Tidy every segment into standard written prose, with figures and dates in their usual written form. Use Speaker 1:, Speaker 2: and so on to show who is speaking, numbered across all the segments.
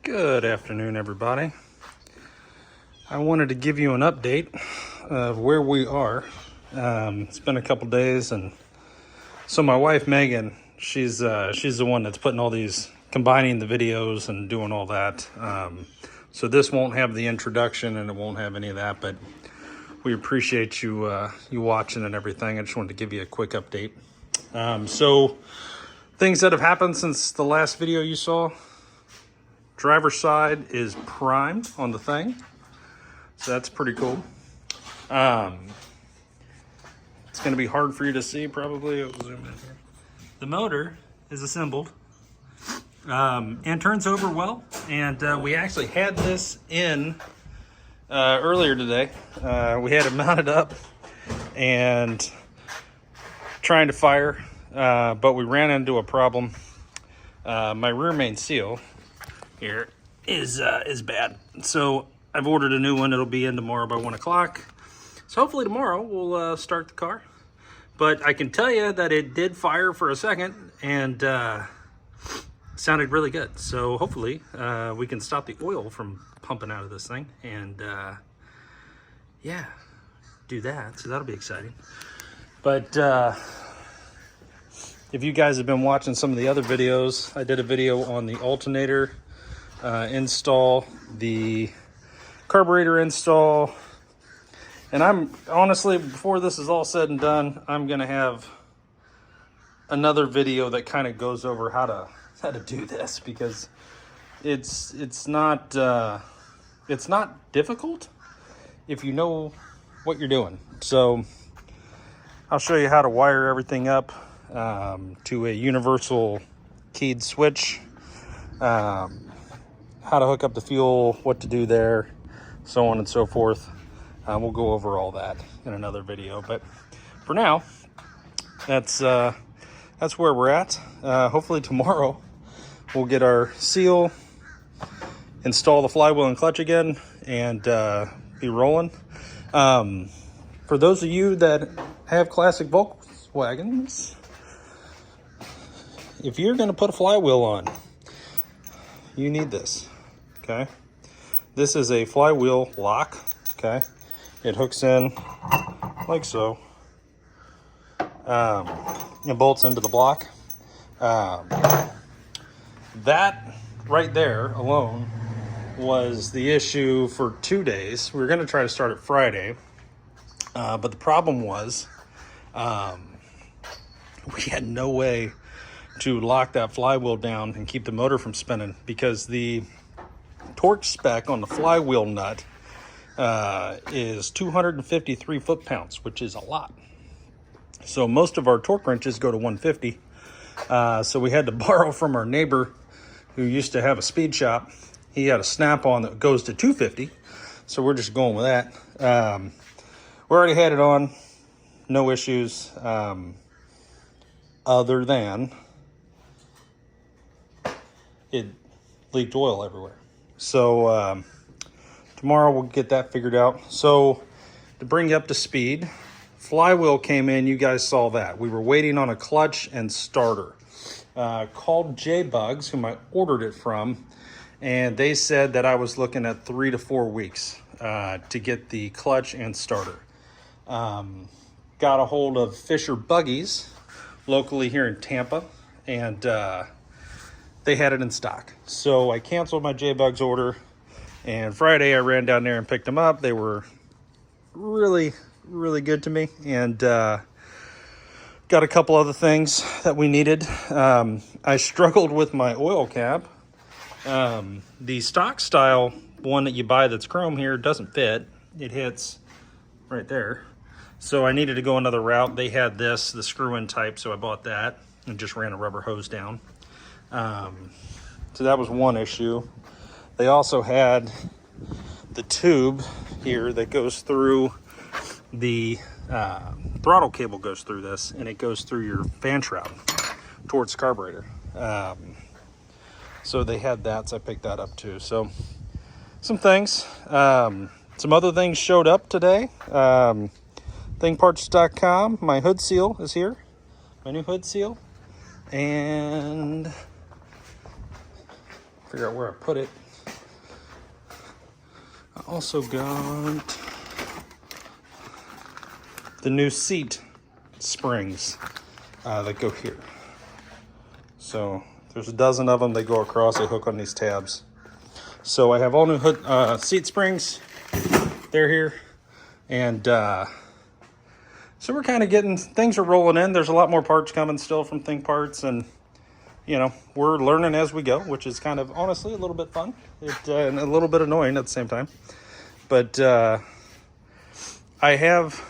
Speaker 1: Good afternoon, everybody. I wanted to give you an update of where we are. It's been a couple days, and so my wife Megan, she's the one that's putting all these, combining the videos and doing all that. So this won't have the introduction and it won't have any of that, but we appreciate you watching and everything. I just wanted to give you a quick update. So things that have happened since the last video you saw. Driver's side is primed on the thing, so that's pretty cool. It's going to be hard for you to see, probably. I'll zoom in here. The motor is assembled and turns over well, and we actually had this in earlier today. We had it mounted up and trying to fire, but we ran into a problem. My rear main seal here is bad, so I've ordered a new one. It'll be in tomorrow by 1 o'clock, so hopefully tomorrow we'll start the car. But I can tell you that it did fire for a second and sounded really good, so hopefully we can stop the oil from pumping out of this thing and yeah, do that. So that'll be exciting. But if you guys have been watching some of the other videos, I did a video on the alternator install, the carburetor install, and I'm honestly, before this is all said and done, I'm gonna have another video that kind of goes over how to do this, because it's not difficult if you know what you're doing. So I'll show you how to wire everything up to a universal keyed switch, how to hook up the fuel, what to do there, so on and so forth. We'll go over all that in another video, but for now, that's where we're at. Hopefully tomorrow we'll get our seal, install the flywheel and clutch again, and be rolling. For those of you that have classic Volkswagens, if you're going to put a flywheel on, you need this. Okay, this is a flywheel lock. Okay, it hooks in like so. It bolts into the block. That right there alone was the issue for 2 days. We were going to try to start it Friday, but the problem was we had no way to lock that flywheel down and keep the motor from spinning, because the torque spec on the flywheel nut is 253 foot-pounds, which is a lot. So most of our torque wrenches go to 150. So we had to borrow from our neighbor who used to have a speed shop. He had a snap-on that goes to 250. So we're just going with that. We already had it on, no issues, other than it leaked oil everywhere. So tomorrow we'll get that figured out. So to bring you up to speed, flywheel came in, you guys saw that. We were waiting on a clutch and starter. Called J-Bugs, whom I ordered it from, and they said that I was looking at 3 to 4 weeks to get the clutch and starter. Got a hold of Fisher Buggies locally here in Tampa, and they had it in stock. So I canceled my J-Bugs order, and Friday I ran down there and picked them up. They were really, really good to me, and got a couple other things that we needed. I struggled with my oil cap. The stock style one that you buy that's chrome here doesn't fit. It hits right there. So I needed to go another route. They had this, the screw-in type, so I bought that and just ran a rubber hose down. So that was one issue. They also had the tube here that goes through the throttle cable, goes through this, and it goes through your fan shroud towards the carburetor. So they had that, so I picked that up too. So some things, some other things showed up today. Thingparts.com, my hood seal is here, my new hood seal, and figure out where I put it. Also got the new seat springs that go here. So there's a dozen of them. They go across, they hook on these tabs. So I have all new seat springs. They're here. And so we're kind of getting, things are rolling in. There's a lot more parts coming still from Think Parts. And, you know, we're learning as we go, which is kind of, honestly, a little bit fun. And a little bit annoying at the same time. But I have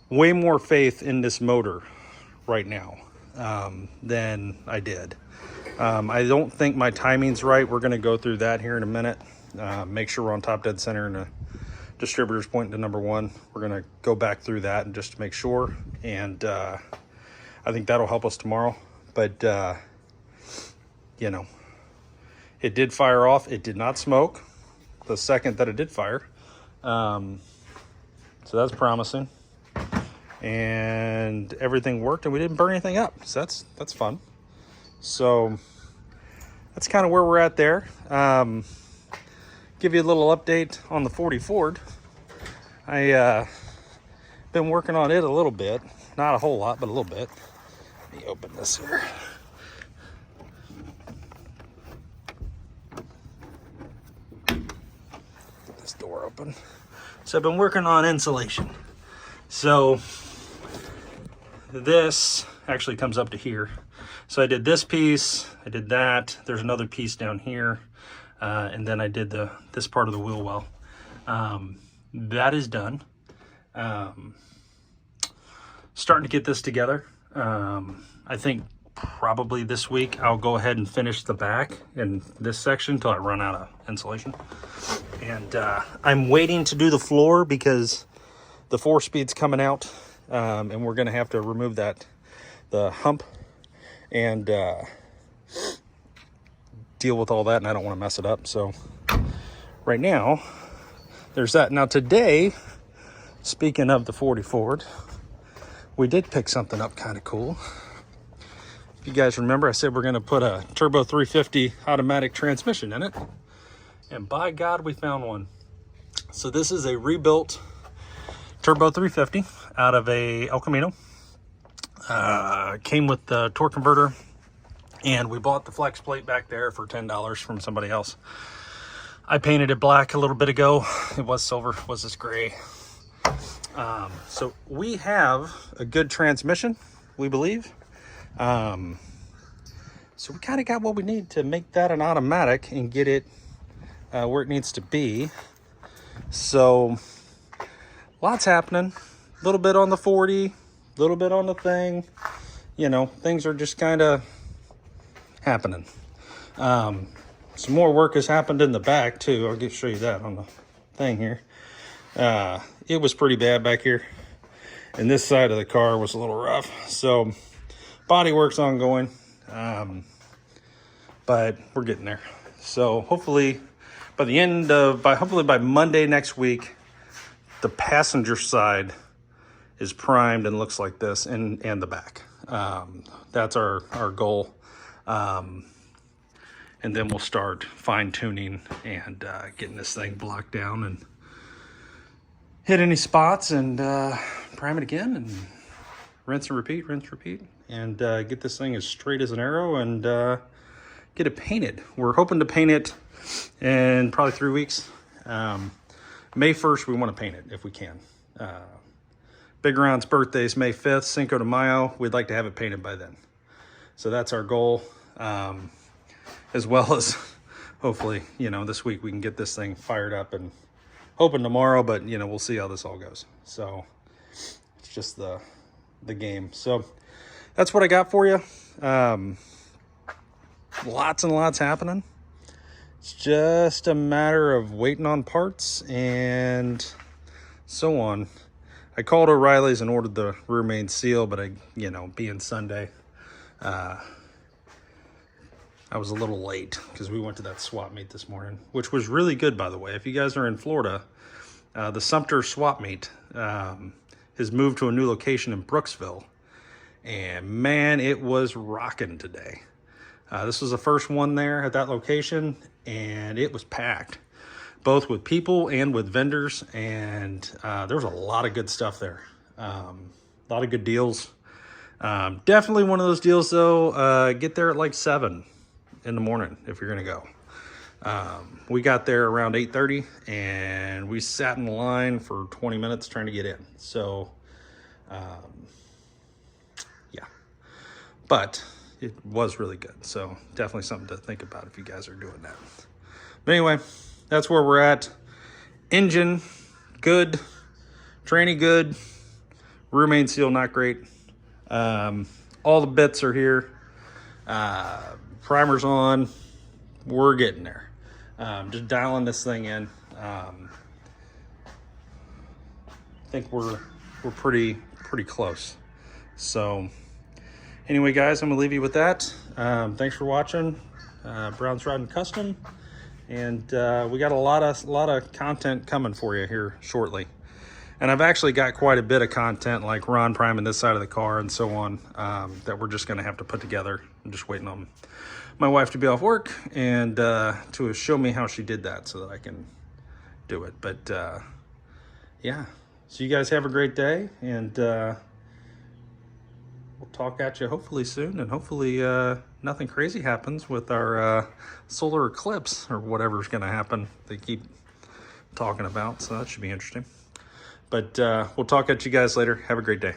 Speaker 1: way more faith in this motor right now than I did. I don't think my timing's right. We're going to go through that here in a minute. Make sure we're on top dead center and the distributor's pointing to number 1. We're going to go back through that and just to make sure. And I think that'll help us tomorrow. But, you know, it did fire off. It did not smoke the second that it did fire. So that's promising. And everything worked and we didn't burn anything up. So that's fun. So that's kind of where we're at there. Give you a little update on the 40 Ford. I been working on it a little bit. Not a whole lot, but a little bit. Let me open this here. Get this door open. So I've been working on insulation. So this actually comes up to here. So I did this piece, I did that. There's another piece down here. And then I did this part of the wheel well. That is done. Starting to get this together. I think probably this week I'll go ahead and finish the back in this section until I run out of insulation. And I'm waiting to do the floor because the 4-speed's coming out. And we're gonna have to remove the hump and deal with all that, and I don't want to mess it up. So right now there's that. Now today, speaking of the 40 Ford, we did pick something up kind of cool. If you guys remember, I said we're going to put a turbo 350 automatic transmission in it, and by God we found one. So this is a rebuilt turbo 350 out of a El Camino. Came with the torque converter, and we bought the flex plate back there for $10 from somebody else. I painted it black a little bit ago. It was silver, it was this gray. So we have a good transmission, we believe. So we kind of got what we need to make that an automatic and get it where it needs to be. So lots happening. A little bit on the 40, a little bit on the thing. You know, things are just kind of happening. Some more work has happened in the back too. I'll show you that on the thing here. It was pretty bad back here, and this side of the car was a little rough. So bodywork's ongoing, but we're getting there. So hopefully by Monday next week, the passenger side is primed and looks like this, and the back. That's our goal. And then we'll start fine tuning and getting this thing blocked down and hit any spots and prime it again and rinse and repeat, and get this thing as straight as an arrow and get it painted. We're hoping to paint it in probably 3 weeks. May 1st, we want to paint it if we can. Big Ron's birthday is May 5th, Cinco de Mayo. We'd like to have it painted by then. So that's our goal. As well as hopefully, you know, this week we can get this thing fired up, and hoping tomorrow, but you know, we'll see how this all goes. So it's just the game. So that's what I got for you. Lots and lots happening. It's just a matter of waiting on parts and so on. I called O'Reilly's and ordered the rear main seal, but being Sunday, I was a little late because we went to that swap meet this morning, which was really good, by the way. If you guys are in Florida, the Sumter swap meet has moved to a new location in Brooksville, and man, it was rocking today. This was the first one there at that location, and it was packed. both with people and with vendors, and there was a lot of good stuff there. A lot of good deals. Definitely one of those deals though, get there at like 7 in the morning if you're gonna go. We got there around 8:30 and we sat in the line for 20 minutes trying to get in. So, yeah, but it was really good. So definitely something to think about if you guys are doing that. But anyway, that's where we're at. Engine, good. Tranny, good. Rear main seal, not great. All the bits are here. Primer's on. We're getting there. Just dialing this thing in. I think we're pretty close. So anyway, guys, I'm gonna leave you with that. Thanks for watching. Brown's Riding Custom, and we got a lot of content coming for you here shortly. And I've actually got quite a bit of content, like Ron priming this side of the car and so on, that we're just gonna have to put together. I'm just waiting on my wife to be off work and to show me how she did that so that I can do it. But yeah, so you guys have a great day, and we'll talk at you hopefully soon, and hopefully nothing crazy happens with our solar eclipse or whatever's gonna happen they keep talking about. So that should be interesting. But we'll talk at you guys later. Have a great day.